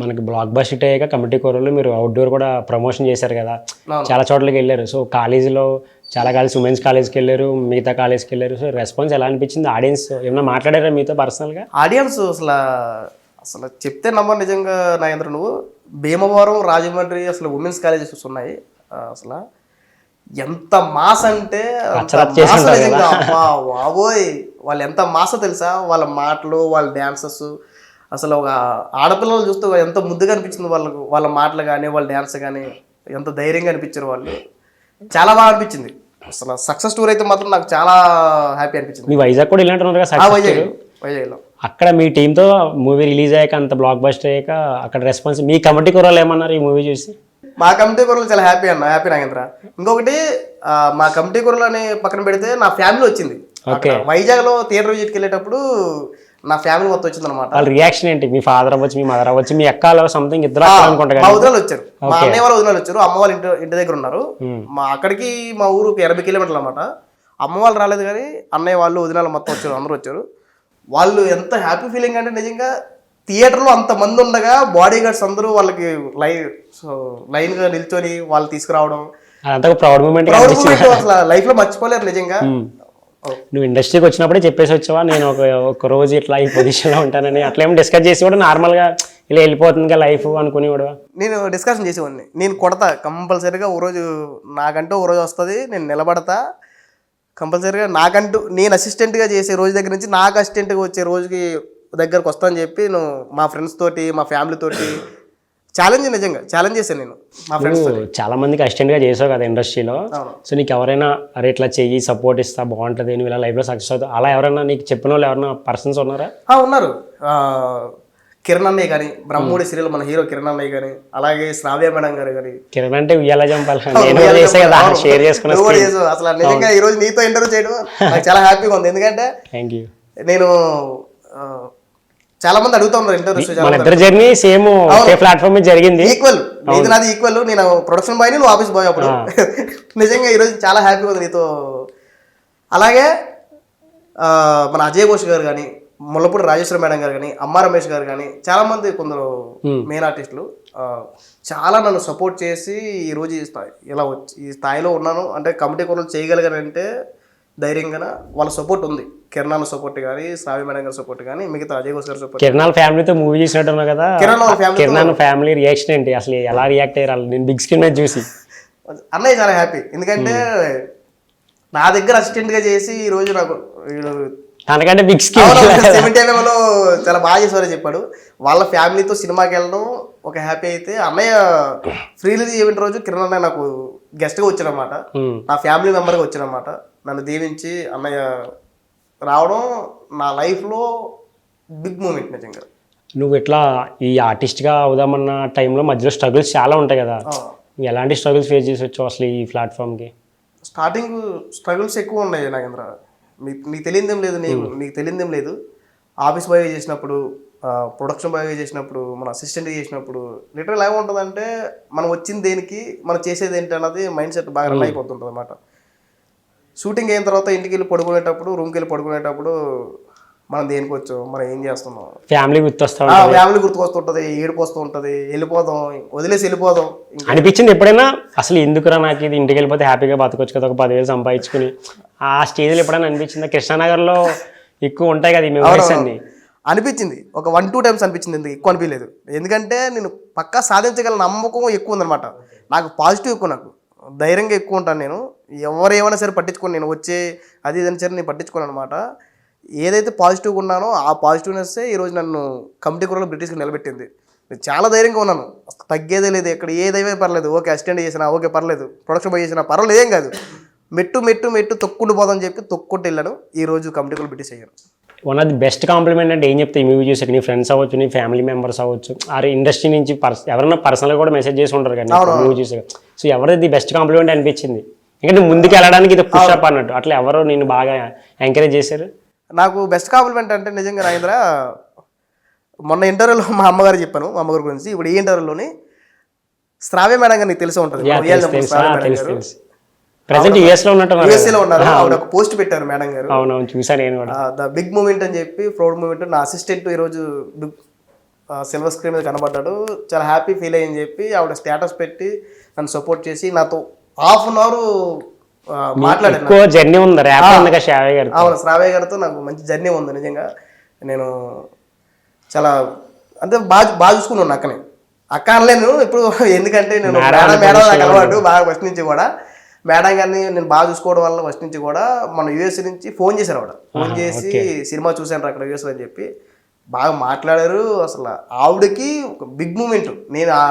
మనకి black bus hit అయ్యాక committee కోరలు మీరు అవుట్డోర్ కూడా ప్రమోషన్ చేశారు కదా, చాలా చోట్లకి వెళ్ళారు. సో కాలేజీలో చాలా కాలేజ్ ఉమెన్స్ కాలేజ్కి వెళ్ళారు, మిగతా కాలేజ్కి వెళ్ళారు. సో రెస్పాన్స్ ఎలా అనిపించింది? ఆడియన్స్ ఏమైనా మాట్లాడారా మీతో పర్సనల్గా? ఆడియన్స్ అసలు అసలు చెప్తే నమ్మరు నిజంగా నాగేంద్ర. నువ్వు భీమవరం, రాజమండ్రి అసలు ఉమెన్స్ కాలేజెస్ ఉన్నాయి. అసలు ఎంత మాస్ అంటే నిజంగా బాబోయ్, వాళ్ళు ఎంత మాస తెలుసా. వాళ్ళ మాటలు, వాళ్ళ డ్యాన్సెస్, అసలు ఒక ఆడపిల్లలు చూస్తే ఎంత ముద్దుగా అనిపించింది వాళ్ళకు. వాళ్ళ మాటలు కానీ వాళ్ళ డ్యాన్స్ కానీ ఎంత ధైర్యంగా అనిపించారు వాళ్ళు. చాలా బాగా అనిపించింది. అసలు సక్సెస్ స్టోరీ అయితే మాత్రం నాకు చాలా హ్యాపీ అనిపించింది. మీ వైజాగ్ కూడా ఇలాంటి వైజాగ్లో అక్కడ మీ టీంతో మూవీ రిలీజ్ అయ్యాక అంత బ్లాక్ బస్టర్ అయ్యాక అక్కడ రెస్పాన్స్ మీ కమిటీ కూరలు ఏమన్నారు ఈ మూవీ చూసి? మా కమిటీ కూరలు చాలా హ్యాపీ నాగేంద్ర. ఇంకొకటి మా కమిటీ కూరలు అని పక్కన పెడితే నా ఫ్యామిలీ వచ్చింది. వైజాగ్లో థియేటర్ విజిట్కి వెళ్ళేటప్పుడు నా ఫ్యామిలీ మొత్తం వచ్చింది అనమాట. వాళ్ళ రియాక్షన్ ఏంటి? మీ ఫాదర్ అవ్వచ్చు, మీ మదర్ అవ్వచ్చు, మీ అక్కలు సంథింగ్ ఇద్దరు అనుకుంటా. మా వదినాలు వచ్చారు, మా అన్నయ్య వాళ్ళ వదినాలు వచ్చారు. అమ్మ వాళ్ళు ఇంటి దగ్గర ఉన్నారు. మా అక్కడికి మా ఊరు 80 కిలోమీటర్లు అనమాట. అమ్మ వాళ్ళు రాలేదు కానీ అన్నయ్య వాళ్ళు వదినాలు మొత్తం వచ్చారు, అందరూ వచ్చారు. వాళ్ళు ఎంత హ్యాపీ ఫీలింగ్ అంటే నిజంగా థియేటర్లో అంతమంది ఉండగా బాడీ గార్డ్స్ అందరూ వాళ్ళకి లైన్గా నిల్చొని వాళ్ళు తీసుకురావడం అసలు లైఫ్లో మర్చిపోలేరు నిజంగా. నువ్వు ఇండస్ట్రీకి వచ్చినప్పుడే చెప్పేసి వచ్చావా నేను ఒక రోజు ఇట్లా ఈ పొజిషన్లో ఉంటానని? అట్లా ఏమో డిస్కస్ చేసి కూడా నార్మల్గా ఇలా వెళ్ళిపోతుంది కదా లైఫ్ అనుకుని కూడా నేను డిస్కషన్ చేసేవాడిని. నేను కొడతా కంపల్సరీగా, ఓ రోజు నాకంటూ ఓ రోజు వస్తుంది, నేను నిలబడతా కంపల్సరీగా. నాకంటూ నేను అసిస్టెంట్గా చేసే రోజు దగ్గర నుంచి నాకు అసిస్టెంట్గా వచ్చే రోజుకి దగ్గరకు వస్తా అని చెప్పి నేను మా ఫ్రెండ్స్ తోటి, మా ఫ్యామిలీ తోటి నిజంగా ఛాలెంజ్ చేశాను నేను మా ఫ్రెండ్స్. చాలా మందికి అసిస్టెంట్గా చేసావు కదా ఇండస్ట్రీలో. సో నీకు ఎవరైనా అరే ఇట్లా చెయ్యి, సపోర్ట్ ఇస్తా బాగుంటుంది, నువ్వు ఇలా లైఫ్లో సక్సెస్ అవుతావు, అలా ఎవరైనా నీకు చెప్పిన వాళ్ళు ఎవరైనా పర్సన్స్ ఉన్నారా? ఉన్నారు. కిరణ్ అన్నయ్య కానీ, బ్రహ్మూడి సీరియల్ మన హీరో కిరణ్ అన్నయ్య కానీ, అలాగే శ్రావ్య మేడం గారు కానీ. కిరణ్ అంటే ఉయ్యాల జంపాలి షేర్ చేసుకున్నా. అసలు నిజంగా ఈ రోజు నీతో ఇంటర్వ్యూ చేయడం నాకు చాలా హ్యాపీగా ఉంది. ఎందుకంటే థ్యాంక్ యూ. నేను చాలా మంది అడుగుతా ఉన్నారు ఇంటర్వ్యూస్. ఇద్దరు జర్నీ సేమ్ ప్లాట్ఫామ్ మీద జరిగింది, ఈక్వల్. ఇది నాది ఈక్వల్. నేను ప్రొడక్షన్ బాయ్, నువ్వు ఆఫీస్ బాయ్. అప్పుడు నిజంగా ఈరోజు చాలా హ్యాపీగా ఉంది నీతో. అలాగే మన అజయ్ ఘోష్ గారు కానీ, ముల్లపూడి రాజేశ్వర మేడం గారు కానీ, అమ్మ రమేష్ గారు కానీ, చాలా మంది కొందరు మెయిన్ ఆర్టిస్టులు చాలా నన్ను సపోర్ట్ చేసి ఈరోజు ఈ స్థాయిలో ఉన్నాను అంటే కమిటీ కూరలు చేయగలిగానంటే ధైర్యంగా వాళ్ళ సపోర్ట్ ఉంది. కిరణాల సపోర్ట్ కానీ, శ్రావ్య మేడం గారి సపోర్ట్ కానీ, మిగతా అజయ్ ఘోష్ గారి సపోర్ట్. కిరణాల ఫ్యామిలీతో మూవీ చూసినట్టున్నా కదా, కిరణాల ఫ్యామిలీ రియాక్షన్ ఏంటి అసలు? ఎలా రియాక్ట్ అయ్యారు నేను బిగ్ స్క్రీన్ మీద చూసి? అన్నయ్య చాలా హ్యాపీ. ఎందుకంటే నా దగ్గర అసిస్టెంట్గా చేసి ఈరోజు నాకు తనకంటే బిగ్ స్క్రీన్ 70 చాలా బాగా చేసేవారని చెప్పాడు. వాళ్ళ ఫ్యామిలీతో సినిమాకి వెళ్ళడం ఒక హ్యాపీ. అయితే అన్నయ్య ఫ్రీ రిలీజ్ ఈవెంట్ రోజు కిరణ్ అన్నయ్య నాకు గెస్ట్గా వచ్చానమాట, నా ఫ్యామిలీ మెంబర్గా వచ్చానమాట. నన్ను దీవించి అన్నయ్య రావడం నా లైఫ్లో బిగ్ మూమెంట్ నిజంగా. నువ్వు ఇట్లా ఈ ఆర్టిస్ట్గా అవుదామన్న టైంలో మధ్యలో స్ట్రగుల్స్ చాలా ఉంటాయి కదా, ఎలాంటి స్ట్రగుల్స్ ఫేస్ చేసి వచ్చావు అసలు ఈ ప్లాట్ఫామ్కి? స్టార్టింగ్ స్ట్రగుల్స్ ఎక్కువ ఉన్నాయి నాగేంద్ర. నీకు తెలియదేం లేదు, నీకు తెలియదేం లేదు. ఆఫీస్ బాయ్గా చేసినప్పుడు, ప్రొడక్షన్ బాయ్గా చేసినప్పుడు, మన అసిస్టెంట్గా చేసినప్పుడు లిటరల్ ఎలా ఉంటుందంటే మనం వచ్చింది దేనికి, మనం చేసేది ఏంటి అన్నది మైండ్ సెట్ బాగా రన్ అయిపోతుంటుంది అన్నమాట. షూటింగ్ అయిన తర్వాత ఇంటికి వెళ్ళి పడుకునేటప్పుడు, రూమ్కి వెళ్ళి పడుకునేటప్పుడు మనం దేనికి వచ్చాం, మనం ఏం చేస్తున్నాం, ఫ్యామిలీ గుర్తుకొస్తుంటుంది, ఏడుపు వస్తూ ఉంటుంది, వెళ్ళిపోదాం, వదిలేసి వెళ్ళిపోదాం అనిపించింది ఎప్పుడైనా? అసలు ఎందుకురా నాకు ఇది, ఇంటికి వెళ్ళిపోతే హ్యాపీగా బతకొచ్చు కదా, ఒక 10,000 సంపాదించుకుని, ఆ స్టేజ్లో ఎప్పుడైనా అనిపించిందా? కృష్ణానగర్లో ఎక్కువ ఉంటాయి కదా ఈ మెమరీస్ అన్ని. అనిపించింది, ఒక 1-2 టైమ్స్ అనిపించింది. ఎందుకు ఎక్కువ అనిపించలేదు, ఎందుకంటే నేను పక్కా సాధించగల నమ్మకం ఎక్కువ ఉందన్నమాట. నాకు పాజిటివ్ ఎక్కువ, నాకు ధైర్యంగా ఎక్కువ ఉంటాను. నేను ఎవరు ఏమైనా సరే పట్టించుకోను, నేను వచ్చే అది ఇదని సరే నేను పట్టించుకోను అనమాట. ఏదైతే పాజిటివ్గా ఉన్నానో ఆ పాజిటివ్నెస్సే ఈరోజు నన్ను కమిటీ కూరలో బ్రిటిష్కి నిలబెట్టింది. నేను చాలా ధైర్యంగా ఉన్నాను, తగ్గేదే లేదు. ఎక్కడ ఏదైతే పర్లేదు, ఓకే అసిస్టెంట్ చేసినా ఓకే పర్లేదు, ప్రొడక్షన్ బాయ్ చేసినా పర్వాలేదు, ఏం కాదు, మెట్టు తొక్కుంటూ పోదని చెప్పి తొక్కుంటూ వెళ్ళాను. ఈరోజు కమిటీ కూరలో బ్రిటిష్ అయ్యాను. One of the best compliment అంటే ఏం చెప్తే ఈ మూవీ చూసాక నీ ఫ్రెండ్స్ అవ్వచ్చు, నీ ఫ్యామిలీ మెంబర్స్ అవ్వచ్చు, ఆ ఇండస్ట్రీ నుంచి ఎవరైనా పర్సనల్గా కూడా మెసేజ్ చేసి ఉంటారు కదా మూవీ చూసాక. సో ఎవరిది ది బెస్ట్ కాంప్లిమెంట్ అనిపించింది? ఎందుకంటే ముందుకు వెళ్ళడానికి ఇది పుష్ అప్ అన్నట్టు, అట్లా ఎవరో నేను బాగా ఎంకరేజ్ చేశారు? నాకు బెస్ట్ కాంప్లిమెంట్ అంటే నిజంగా రాజేంద్ర, మొన్న ఇంటర్వ్యూలో మా అమ్మగారు చెప్పాను, మా అమ్మగారి గురించి. ఇప్పుడు ఈ ఇంటర్వ్యూలోని శ్రావ్య మేడం గారు నీకు తెలిసే ఉంటుంది, ప్రెజెంట్ యూఎస్లో ఉన్నారు. ఆవిడ ఒక పోస్ట్ పెట్టారు మేడం గారు, అవునవును చూసాను నేను కూడా. ద బిగ్ మూమెంట్ అని చెప్పి, ప్రౌడ్ మూమెంట్. నా అసిస్టెంట్ ఈరోజు సిల్వర్ స్క్రీన్ మీద కనబడ్డాడు, చాలా హ్యాపీ ఫీల్ అయ్యని చెప్పి ఆవిడ స్టేటస్ పెట్టి నన్ను సపోర్ట్ చేసి నాతో హాఫ్ అన్ అవర్ మాట్లాడాను. ఎక్కువ జర్నీ ఉంది ర్యాప్ ఉంది శ్రావ్య గారు. అవును, శ్రావ్య గారితో నాకు మంచి జర్నీ ఉంది నిజంగా. నేను చాలా అంటే బాగా చూసుకున్నాను అక్కని. అక్క అనలేను ఇప్పుడు, ఎందుకంటే నేను మేడం నాకు అలవాటు బాగా ఫస్ట్ నుంచి కూడా. మేడం గారిని నేను బాగా చూసుకోవడం వల్ల ఫస్ట్ నుంచి కూడా మన యూఎస్ నుంచి ఫోన్ చేశారు ఆవిడ. ఫోన్ చేసి సినిమా చూశాను అక్కడ యూఎస్లో అని చెప్పి బాగా మాట్లాడారు. అసలు ఆవిడకి ఒక బిగ్ మూమెంట్ నేను ఆ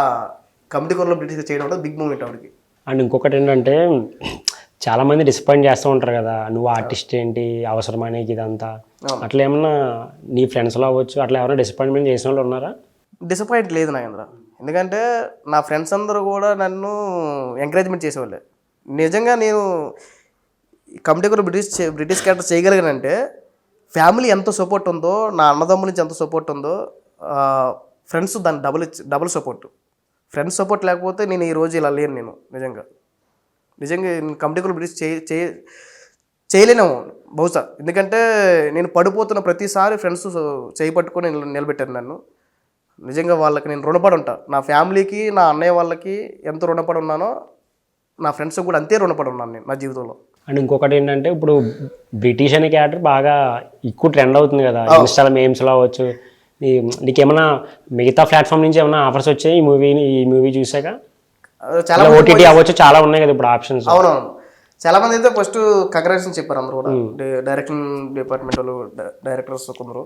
కమిటీ కోర్లో బ్రిటిష్ చేయడం కూడా బిగ్ మూమెంట్ ఆవిడకి. అండ్ ఇంకొకటి ఏంటంటే చాలా మంది డిసప్పాయింట్ చేస్తూ ఉంటారు కదా, నువ్వు ఆర్టిస్ట్ ఏంటి అవసరమా నీకు ఇదంతా, అట్లా ఏమన్నా నీ ఫ్రెండ్స్లో అవ్వచ్చు అట్లా ఎవరైనా డిసప్పాయింట్మెంట్ చేసిన వాళ్ళు ఉన్నారా? డిసప్పాయింట్ లేదు నాగేంద్ర, ఎందుకంటే నా ఫ్రెండ్స్ అందరూ కూడా నన్ను ఎంకరేజ్మెంట్ చేసేవాళ్ళే. నిజంగా నేను కమిటీ కూడా బ్రిటిష్ క్యారెక్టర్ చేయగలిగానంటే ఫ్యామిలీ ఎంత సపోర్ట్ ఉందో, నా అన్నదమ్ముల నుంచి ఎంత సపోర్ట్ ఉందో, ఫ్రెండ్స్ దాన్ని డబుల్ సపోర్ట్. ఫ్రెండ్స్ సపోర్ట్ లేకపోతే నేను ఈరోజు ఇలా లేను. నేను నిజంగా కమిటీ కూడా బ్రిటిష్ చేయలేనేమో బహుశా, ఎందుకంటే నేను పడిపోతున్న ప్రతిసారి ఫ్రెండ్స్ చేయి పట్టుకొని నిలబెట్టారు నన్ను. నిజంగా వాళ్ళకి నేను రుణపడి ఉంటా. నా ఫ్యామిలీకి, నా అన్నయ్య వాళ్ళకి ఎంత రుణపడి ఉన్నానో నా ఫ్రెండ్స్కి కూడా అంతే రుణపడి ఉన్నాను నేను నా జీవితంలో. అండ్ ఇంకొకటి ఏంటంటే ఇప్పుడు బ్రిటిష్ అనే క్యారెక్టర్ బాగా ఎక్కువ ట్రెండ్ అవుతుంది కదా, ఇన్స్టాలో మేమ్స్లో అవ్వచ్చు. నీకేమైనా మిగతా ప్లాట్ఫామ్ నుంచి ఏమైనా ఆఫర్స్ వచ్చాయి ఈ మూవీ చూసాక? చాలా ఓటీటీ అవ్వచ్చు, చాలా ఉన్నాయి కదా ఇప్పుడు ఆప్షన్స్. అవునవును, చాలా మంది అయితే ఫస్ట్ కంగ్రాచులేషన్ చెప్పారు అందరూ కూడా, డైరెక్షన్ డిపార్ట్మెంట్ వాళ్ళు, డైరెక్టర్స్ కొందరు.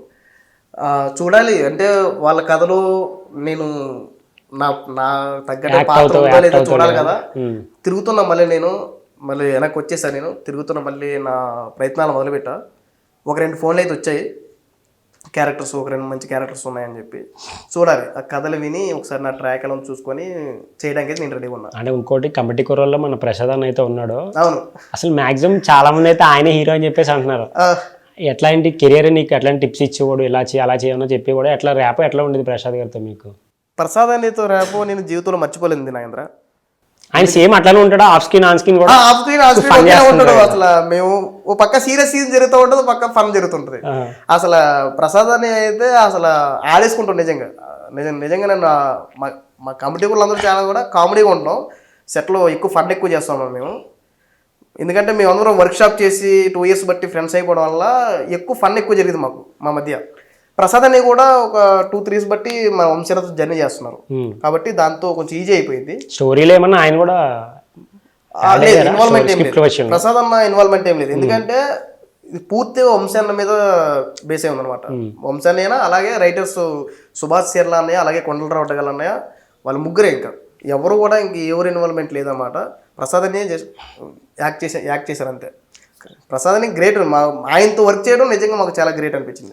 చూడాలి అంటే వాళ్ళ కథలో నేను నా తగ్గట్టు పాత్ర ఉందో లేదో చూడాలి కదా. తిరుగుతున్నా మళ్ళీ వెనక్కి వచ్చేసాను. నేను తిరుగుతున్నా, మళ్ళీ నా ప్రయత్నాలు మొదలుపెట్టా. 1-2 ఫోన్లు అయితే వచ్చాయి క్యారెక్టర్స్, 1-2 మంచి క్యారెక్టర్స్ ఉన్నాయని చెప్పి. చూడాలి ఆ కథలు విని ఒకసారి నా ట్రాక్ ఎలా చూసుకొని చేయడానికి అయితే నేను రెడీగా ఉన్నా. అంటే ఇంకోటి కమిటీ కుర్రోల్లో మన ప్రసాద్ అన్న అయితే ఉన్నాడు. అవును, అసలు మాక్సిమం చాలా మంది అయితే ఆయనే హీరో అని చెప్పేసి అంటున్నారు. ఎట్లాంటి కెరియర్ నీకు ఎట్లాంటి టిప్స్ ఇచ్చేవాడు, ఇలా చేయి అలా చేయమని చెప్పి కూడా ఎట్లా ర్యాప్ ఎట్లా ఉండేది ప్రసాద్ గారితో మీకు? ప్రసాద్ అన్నతో ర్యాప్ నేను జీవితంలో మర్చిపోలేదు నాగేంద్ర. ఆయన సేమ్ అట్లానే ఉంటాడు, ఆఫ్ స్క్రీన్ ఆన్ స్క్రీన్ కూడా ఉంటాడు. అసలు మేము ఓ పక్క సీరియస్ సీన్ జరుగుతూ ఉంటుంది, పక్క ఫన్ జరుగుతుంటది. అసలు ప్రసాద్ అని అయితే అసలు ఆడేసుకుంటాం. నిజంగా నేను మా కమిటీ కూడా అందరూ చాలా కూడా కామెడీగా ఉంటాం. సెట్లో ఎక్కువ ఫన్ ఎక్కువ చేస్తాం మేము, ఎందుకంటే మేము అందరం వర్క్షాప్ చేసి 2 years బట్టి ఫ్రెండ్స్ అయిపోవడం వల్ల ఎక్కువ ఫన్ ఎక్కువ జరిగింది మా మధ్య. ప్రసాద్ అని కూడా ఒక 2-3 years బట్టి మా వంశీలతో జర్నీ చేస్తున్నారు కాబట్టి దాంతో కొంచెం ఈజీ అయిపోయింది. స్టోరీలో ఏమన్నా ఆయన కూడా ఇన్వాల్వ్మెంట్ ఏం లేదు, ప్రసాద్ అన్న ఇన్వాల్వ్మెంట్ ఏం లేదు. ఎందుకంటే ఇది పూర్తిగా వంశీ అన్న మీద బేస్ అయి ఉందన్నమాట. వంశీ అన్నయ్య, అలాగే రైటర్స్ సుభాష్ చీర్ల అన్నయ్య, అలాగే కొండలరావు అడ్డగల్ అన్నయ్య, వాళ్ళు ముగ్గురే. ఇంకా ఎవరు కూడా ఎవరు ఇన్వాల్వ్మెంట్ లేదన్నమాట. ప్రసాద్ అనే యాక్ట్ చేశారు అంతే. ప్రసాద్ అని గ్రేట్, ఆయనతో వర్క్ చేయడం నిజంగా మాకు చాలా గ్రేట్ అనిపించింది.